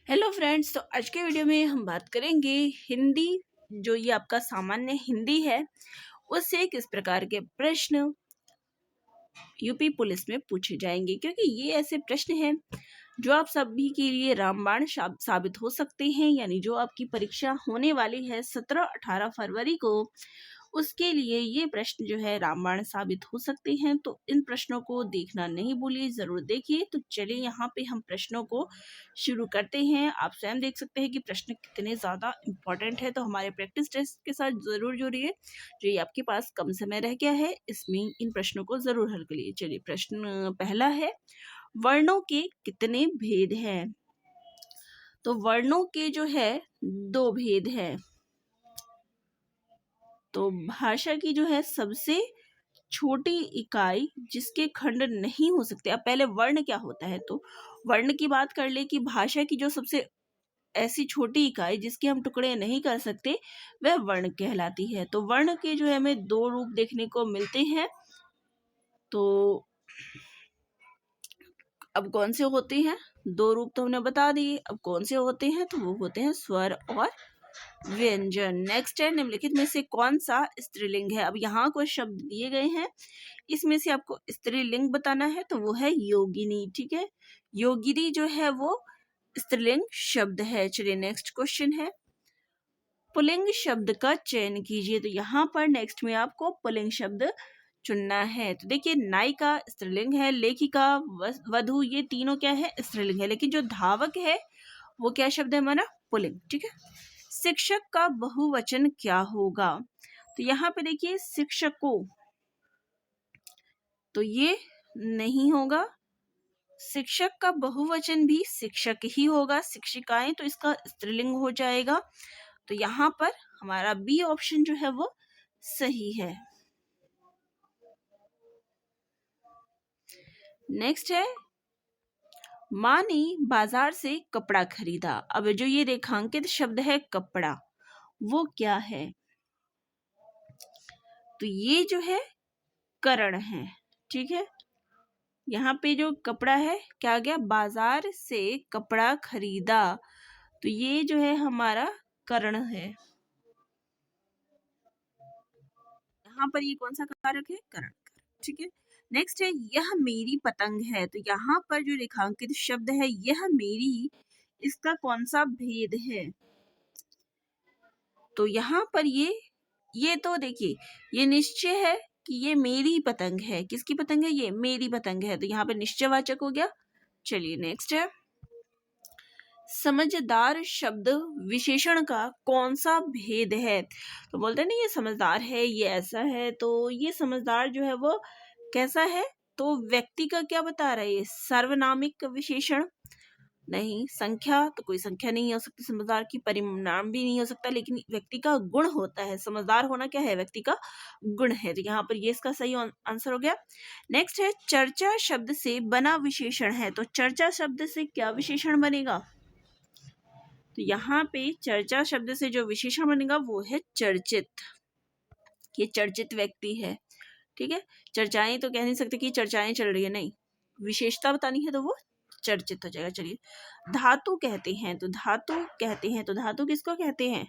Hello friends, तो आज के वीडियो में हम बात करेंगे हिंदी। जो ये आपका सामान्य हिंदी है उससे किस प्रकार के प्रश्न यूपी पुलिस में पूछे जाएंगे, क्योंकि ये ऐसे प्रश्न हैं जो आप सभी के लिए रामबाण साबित हो सकते हैं। यानी जो आपकी परीक्षा होने वाली है 17-18 फरवरी को, उसके लिए ये प्रश्न जो है रामबाण साबित हो सकते हैं। तो इन प्रश्नों को देखना नहीं भूलिए, जरूर देखिए। तो चलिए यहाँ पे हम प्रश्नों को शुरू करते हैं। आप स्वयं देख सकते हैं कि प्रश्न कितने ज़्यादा इम्पोर्टेंट है, तो हमारे प्रैक्टिस टेस्ट के साथ ज़रूर जुड़िए। जो ये आपके पास कम समय रह गया है, इसमें इन प्रश्नों को ज़रूर हल करिए। चलिए, प्रश्न पहला है, वर्णों के कितने भेद हैं? तो वर्णों के जो है 2 भेद हैं। तो भाषा की जो है सबसे छोटी इकाई जिसके खंड नहीं हो सकते। अब पहले वर्ण क्या होता है, तो वर्ण की बात कर ले कि भाषा की जो सबसे ऐसी छोटी इकाई जिसके हम टुकड़े नहीं कर सकते, वह वर्ण कहलाती है। तो वर्ण के जो है हमें 2 रूप देखने को मिलते हैं। तो अब कौन से होते हैं? 2 रूप तो हमने बता दिए। अब कौन से होते हैं? तो वो होते हैं स्वर और व्यंजन। नेक्स्ट है, निम्नलिखित में से कौन सा स्त्रीलिंग है? अब यहाँ कुछ शब्द दिए गए हैं, इसमें से आपको स्त्रीलिंग बताना है, तो वो है योगिनी। ठीक है, योगिनी जो है वो स्त्रीलिंग शब्द है। चलिए, नेक्स्ट क्वेश्चन है, पुल्लिंग शब्द का चयन कीजिए। तो यहाँ पर नेक्स्ट में आपको पुल्लिंग शब्द चुनना है। तो देखिए, नायिका स्त्रीलिंग है, लेखिका, वधु, ये तीनों क्या है? स्त्रीलिंग है। लेकिन जो धावक है वो क्या शब्द है हमारा? पुल्लिंग। ठीक है, शिक्षक का बहुवचन क्या होगा? तो यहाँ पे देखिए, शिक्षकों, तो ये नहीं होगा। शिक्षक का बहुवचन भी शिक्षक ही होगा। शिक्षिकाएं, तो इसका स्त्रीलिंग हो जाएगा। तो यहाँ पर हमारा बी ऑप्शन जो है वो सही है। नेक्स्ट है, माँ ने बाजार से कपड़ा खरीदा। अब जो ये रेखांकित शब्द है कपड़ा, वो क्या है? तो ये जो है करण है। ठीक है, यहाँ पे जो कपड़ा है क्या आ गया? बाजार से कपड़ा खरीदा, तो ये जो है हमारा करण है। यहाँ पर ये कौन सा कारक है? करण। ठीक है, नेक्स्ट है, यह मेरी पतंग है। तो यहाँ पर जो रेखांकित शब्द है यह मेरी, इसका कौन सा भेद है? तो यहाँ पर ये तो देखिए, ये निश्चय है कि ये मेरी पतंग है। किसकी पतंग है? ये मेरी पतंग है। तो यहाँ पर निश्चयवाचक हो गया। चलिए, नेक्स्ट है, समझदार शब्द विशेषण का कौन सा भेद है? तो बोलते हैं ना, ये समझदार है, ये ऐसा है। तो ये समझदार जो है वो कैसा है? तो व्यक्ति का क्या बता रहा है? ये सर्वनामिक विशेषण नहीं। संख्या, तो कोई संख्या नहीं हो सकती समझदार की, परिणाम भी नहीं हो सकता, लेकिन व्यक्ति का गुण होता है। समझदार होना क्या है? व्यक्ति का गुण है। तो यहाँ पर ये इसका सही आंसर हो गया। नेक्स्ट है, चर्चा शब्द से बना विशेषण है। तो चर्चा शब्द से क्या विशेषण बनेगा? तो यहाँ पे चर्चा शब्द से जो विशेषण बनेगा वो है चर्चित। ये चर्चित व्यक्ति है। ठीक है, चर्चाएं तो कह नहीं सकते कि चर्चाएं चल रही है, नहीं, विशेषता बतानी है तो वो चर्चित हो जाएगा। चलिए, धातु कहते हैं। तो धातु कहते हैं, तो धातु किसको कहते हैं?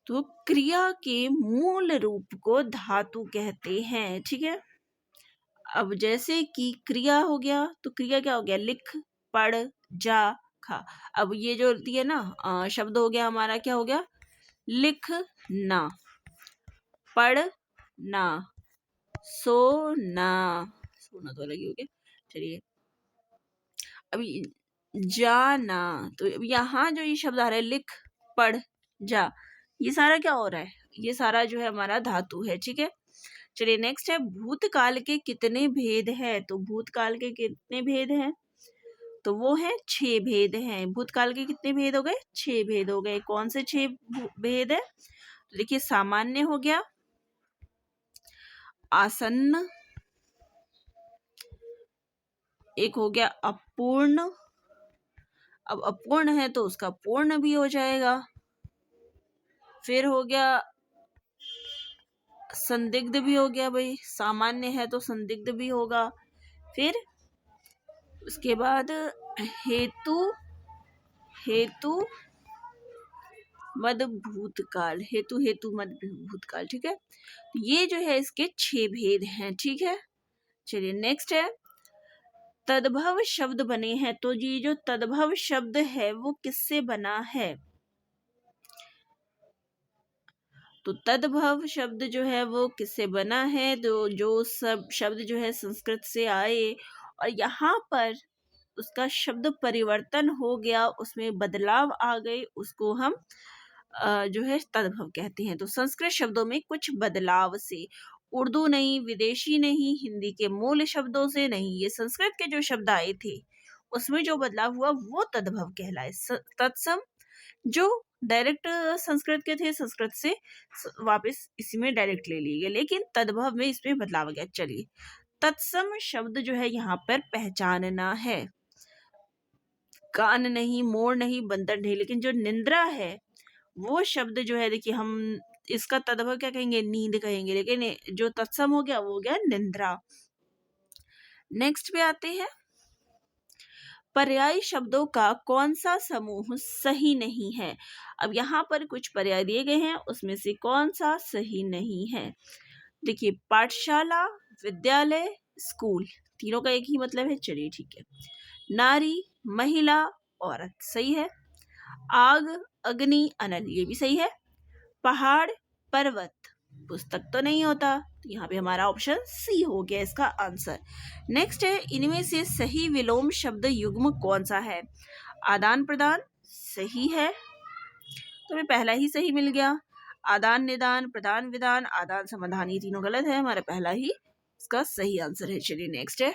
तो क्रिया के मूल रूप को धातु कहते हैं। ठीक है, अब जैसे कि क्रिया हो गया, तो क्रिया क्या हो गया? लिख, पढ़, जा, खा। अब ये जो दिए ना शब्द हो गया हमारा, क्या हो गया? लिखना, पढ़ना, सोना। सोना तो अलग ही हो गया। चलिए, अभी जाना, तो अब यहाँ जो ये शब्द आ रहा है लिख, पढ़, जा, ये सारा क्या हो रहा है? ये सारा जो है हमारा धातु है। ठीक है, चलिए, नेक्स्ट है, भूतकाल के कितने भेद हैं? तो भूतकाल के कितने भेद हैं? तो वो है 6 भेद हैं। भूतकाल के कितने भेद हो गए? 6 भेद हो गए। कौन से 6 भेद है? तो देखिए, सामान्य हो गया, आसन्न, एक हो गया अपूर्ण। अब अपूर्ण है तो उसका पूर्ण भी हो जाएगा। फिर हो गया संदिग्ध भी हो गया, भाई सामान्य है तो संदिग्ध भी होगा। फिर उसके बाद हेतु हेतु मद भूतकाल, हेतु मद भूतकाल। ठीक है, ये जो है इसके 6 भेद हैं। ठीक है, चलिए नेक्स्ट है तद्भव शब्द बने हैं। तो ये जो तद्भव शब्द है वो किससे बना है? तो तद्भव शब्द जो है वो किससे बना है? तो जो सब शब्द जो है संस्कृत से आए और यहाँ पर उसका शब्द परिवर्तन हो गया, उसमें बदलाव आ गए, उसको हम जो है तद्भव कहते हैं। तो संस्कृत शब्दों में कुछ बदलाव से, उर्दू नहीं, विदेशी नहीं, हिंदी के मूल शब्दों से नहीं, ये संस्कृत के जो शब्द आए थे उसमें जो बदलाव हुआ वो तद्भव कहलाए। तत्सम जो डायरेक्ट संस्कृत के थे, संस्कृत से वापस इसी में डायरेक्ट ले लिए गए, लेकिन तद्भव में इसमें बदलाव आ गया। चलिए तत्सम शब्द जो है यहाँ पर पहचानना है। कान नहीं, मोर नहीं, बंदर नहीं, लेकिन जो निंद्रा है वो शब्द जो है, देखिए हम इसका तद्भव क्या कहेंगे? नींद कहेंगे, लेकिन जो तत्सम हो गया वो हो गया निंद्रा। नेक्स्ट पे आते हैं पर्यायी शब्दों का कौन सा समूह सही नहीं है? अब यहाँ पर कुछ पर्याय दिए गए हैं, उसमें से कौन सा सही नहीं है? देखिए पाठशाला, विद्यालय, स्कूल, तीनों का एक ही मतलब है। चलिए ठीक है, नारी, महिला, औरत सही है। आग, अग्नि, अनल ये भी सही है। पहाड़, पर्वत, पुस्तक तो नहीं होता, तो यहाँ पे हमारा ऑप्शन सी हो गया इसका आंसर। नेक्स्ट है इनमें से सही विलोम शब्द युग्म कौन सा है? आदान प्रदान सही है, तो हमें पहला ही सही मिल गया। आदान निदान, प्रदान विदान, आदान समाधान ये तीनों गलत है, हमारा पहला ही इसका सही आंसर है। चलिए नेक्स्ट है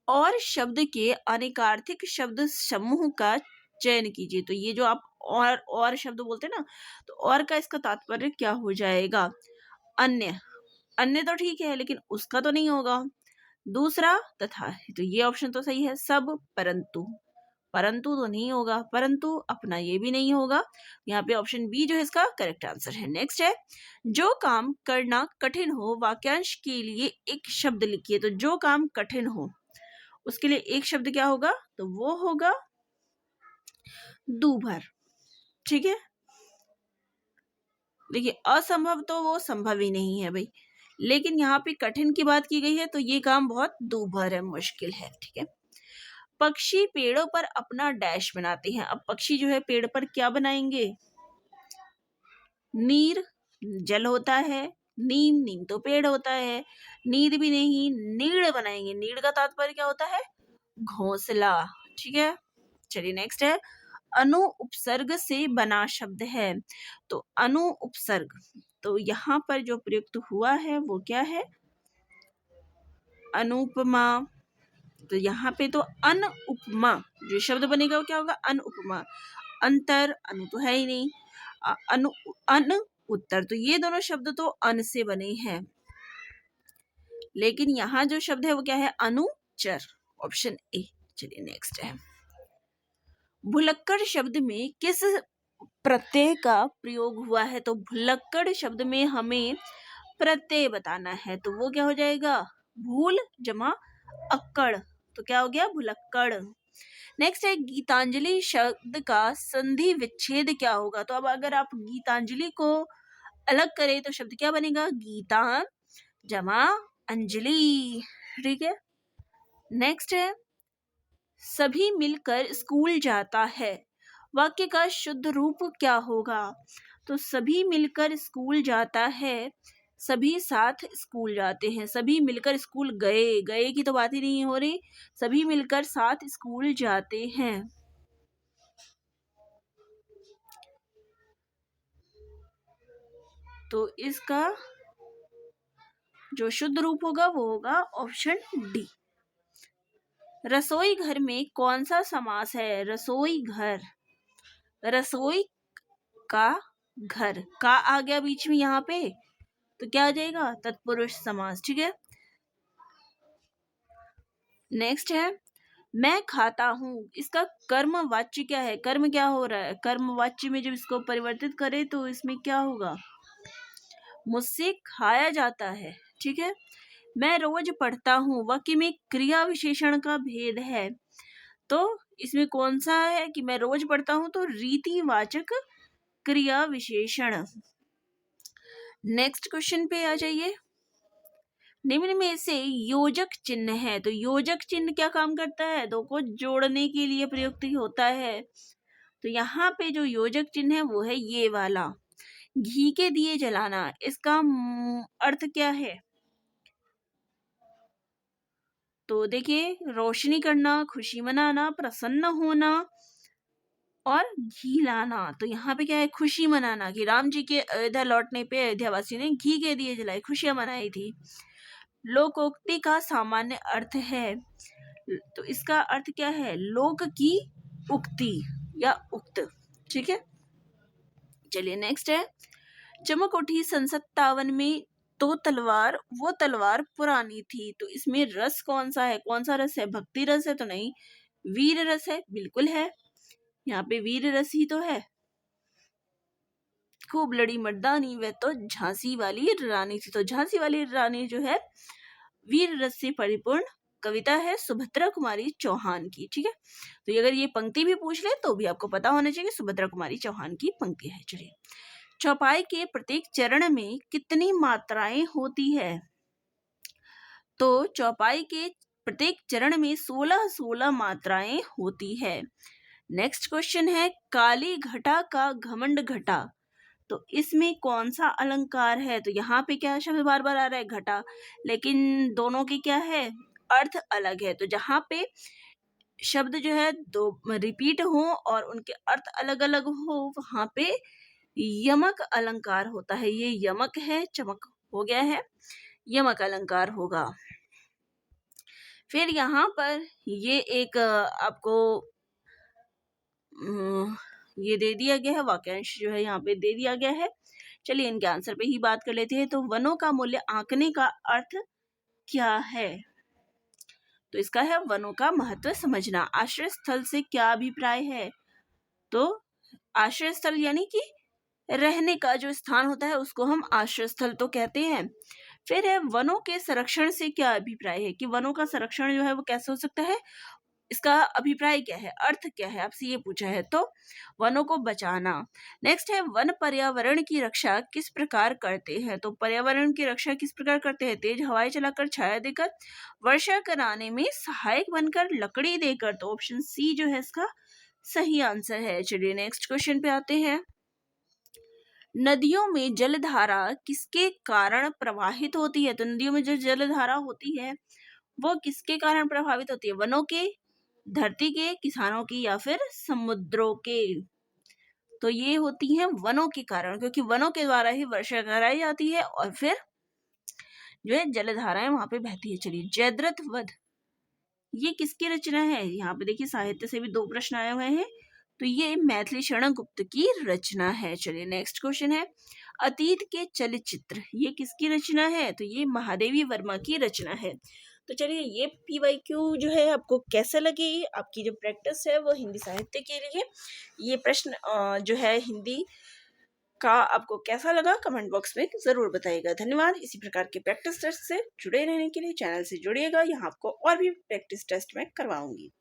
और शब्द के अनेकार्थिक शब्द समूह का चयन कीजिए। तो ये जो आप और शब्द बोलते हैं ना, तो और का इसका तात्पर्य क्या हो जाएगा? अन्य, अन्य तो ठीक है लेकिन उसका तो नहीं होगा। दूसरा, तथा, तो ये ऑप्शन तो सही है। सब, परंतु, परंतु तो नहीं होगा। परंतु, अपना, ये भी नहीं होगा। यहाँ पे ऑप्शन बी जो है इसका करेक्ट आंसर है। नेक्स्ट है जो काम करना कठिन हो, वाक्यांश के लिए एक शब्द लिखिए। तो जो काम कठिन हो उसके लिए एक शब्द क्या होगा? तो वो होगा दूभर। ठीक है, देखिए असंभव तो वो संभव ही नहीं है भाई, लेकिन यहाँ पे कठिन की बात की गई है तो ये काम बहुत दूभर है, मुश्किल है। ठीक है, पक्षी पेड़ों पर अपना डैश बनाते हैं। अब पक्षी जो है पेड़ पर क्या बनाएंगे? नीर, जल होता है। नीम, नीम तो पेड़ होता है। नीर भी नहीं, नीड़ बनाएंगे। नीड़ का तात्पर्य क्या होता है? घोंसला। ठीक है, चलिए नेक्स्ट है अनु उपसर्ग से बना शब्द है। तो अनु उपसर्ग, तो यहाँ पर जो प्रयुक्त हुआ है वो क्या है? अनुपमा। तो यहाँ पे तो अन उपमा जो शब्द बनेगा वो क्या होगा? अन उपमा। अंतर, अनु तो है ही नहीं। अनु, अन उत्तर, तो ये दोनों शब्द तो अन से बने हैं, लेकिन यहाँ जो शब्द है वो क्या है? अनुचर, ऑप्शन ए। चलिए नेक्स्ट है भुलक्कड़ शब्द में किस प्रत्यय का प्रयोग हुआ है? तो भुलक्कड़ शब्द में हमें प्रत्यय बताना है, तो वो क्या हो जाएगा? भूल जमा अक्कड़, तो क्या हो गया? भुलक्कड़। नेक्स्ट है गीतांजलि शब्द का संधि विच्छेद क्या होगा? तो अब अगर आप गीतांजलि को अलग करें तो शब्द क्या बनेगा? गीता जमा अंजलि। ठीक है, नेक्स्ट है सभी मिलकर स्कूल जाता है, वाक्य का शुद्ध रूप क्या होगा? तो सभी मिलकर स्कूल जाता है, सभी साथ स्कूल जाते हैं। सभी मिलकर स्कूल गए, गए की तो बात ही नहीं हो रही, सभी मिलकर साथ स्कूल जाते हैं। तो इसका जो शुद्ध रूप होगा वो होगा ऑप्शन डी। रसोई घर में कौन सा समास है? रसोई घर, रसोई का घर, का आ गया बीच में यहाँ पे, तो क्या आ जाएगा? तत्पुरुष समास। ठीक है, नेक्स्ट है मैं खाता हूँ, इसका कर्म वाच्य क्या है? कर्म क्या हो रहा है? कर्म वाच्य में जब इसको परिवर्तित करें तो इसमें क्या होगा? मुझसे खाया जाता है। ठीक है, मैं रोज पढ़ता हूँ वाक्य में क्रिया विशेषण का भेद है। तो इसमें कौन सा है कि मैं रोज पढ़ता हूँ, तो रीतिवाचक क्रिया विशेषण। नेक्स्ट क्वेश्चन पे आ जाइए। निम्न में से योजक चिन्ह है, तो योजक चिन्ह क्या काम करता है, दो को जोड़ने के लिए प्रयुक्त होता है। तो यहाँ पे जो योजक चिन्ह है वो है ये वाला, घी के दिए जलाना। इसका अर्थ क्या है, तो देखिए रोशनी करना, खुशी मनाना, प्रसन्न होना और घी लाना। तो यहाँ पे क्या है, खुशी मनाना, कि राम जी के अयोध्या लौटने पे अयोध्या वासियों ने घी के दिए जलाए, खुशियां मनाई थी। लोकोक्ति का सामान्य अर्थ है, तो इसका अर्थ क्या है, लोक की उक्ति या उक्त। ठीक है, चलिए नेक्स्ट है, चमक उठी सन 57 में तो तलवार, वो तलवार पुरानी थी। तो इसमें रस कौन सा है, कौन सा रस है, भक्ति रस है तो नहीं, वीर रस है, बिल्कुल है, यहाँ पे वीर रस ही तो है। खूब लड़ी मर्दानी वह तो झांसी वाली रानी थी। तो झांसी वाली रानी जो है वीर रस से परिपूर्ण कविता है सुभद्रा कुमारी चौहान की। ठीक है, तो अगर ये पंक्ति भी पूछ ले तो भी आपको पता होना चाहिए सुभद्रा कुमारी चौहान की पंक्ति है। चलिए, चौपाई के प्रत्येक चरण में कितनी मात्राएं होती है, तो चौपाई के प्रत्येक चरण में 16 मात्राएं होती है। नेक्स्ट क्वेश्चन है, काली घटा का घमंड घटा। तो इसमें कौन सा अलंकार है, तो यहाँ पे क्या शब्द बार बार आ रहा है, घटा, लेकिन दोनों की क्या है, अर्थ अलग है। तो जहाँ पे शब्द जो है दो रिपीट हो और उनके अर्थ अलग अलग हो, वहां पे यमक अलंकार होता है। ये यमक है, चमक हो गया है, यमक अलंकार होगा। फिर यहाँ पर ये एक आपको ये दे दिया गया है, वाक्यांश जो है यहाँ पे दे दिया गया है। चलिए इनके आंसर पे ही बात कर लेते हैं। तो वनों का मूल्य आंकने का अर्थ क्या है, तो इसका है वनों का महत्व समझना। आश्रय स्थल से क्या अभिप्राय है, तो आश्रय स्थल यानी कि रहने का जो स्थान होता है उसको हम आश्रय स्थल तो कहते हैं। फिर है वनों के संरक्षण से क्या अभिप्राय है, कि वनों का संरक्षण जो है वो कैसे हो सकता है, इसका अभिप्राय क्या है, अर्थ क्या है, आपसे ये पूछा है, तो वनों को बचाना। नेक्स्ट है, वन पर्यावरण की रक्षा किस प्रकार करते हैं, तो पर्यावरण की रक्षा किस प्रकार करते हैं, तेज हवाएं चलाकर, छाया देकर, वर्षा कराने में सहायक बनकर, लकड़ी देकर। तो ऑप्शन सी जो है इसका सही आंसर है। चलिए नेक्स्ट क्वेश्चन पे आते हैं। नदियों में जलधारा किसके कारण प्रवाहित होती है, तो नदियों में जो जलधारा होती है वो किसके कारण प्रभावित होती है, वनों के, धरती के, किसानों की, या फिर समुद्रों के। तो ये होती हैं वनों के कारण, क्योंकि वनों के द्वारा ही वर्षा कराई जाती है और फिर जो है जलधाराएं वहां पे बहती है। चलिए, जयद्रथ वध ये किसकी रचना है, यहाँ पे देखिए साहित्य से भी 2 प्रश्न आए हुए हैं, तो ये मैथिली शरण गुप्त की रचना है। चलिए नेक्स्ट क्वेश्चन है, अतीत के चलचित्र ये किसकी रचना है, तो ये महादेवी वर्मा की रचना है। तो चलिए, ये PYQ जो है आपको कैसे लगी, आपकी जो प्रैक्टिस है वो हिंदी साहित्य के लिए, ये प्रश्न जो है हिंदी का आपको कैसा लगा, कमेंट बॉक्स में ज़रूर बताइएगा। धन्यवाद। इसी प्रकार के प्रैक्टिस टेस्ट से जुड़े रहने के लिए चैनल से जुड़िएगा, यहाँ आपको और भी प्रैक्टिस टेस्ट मैं करवाऊंगी।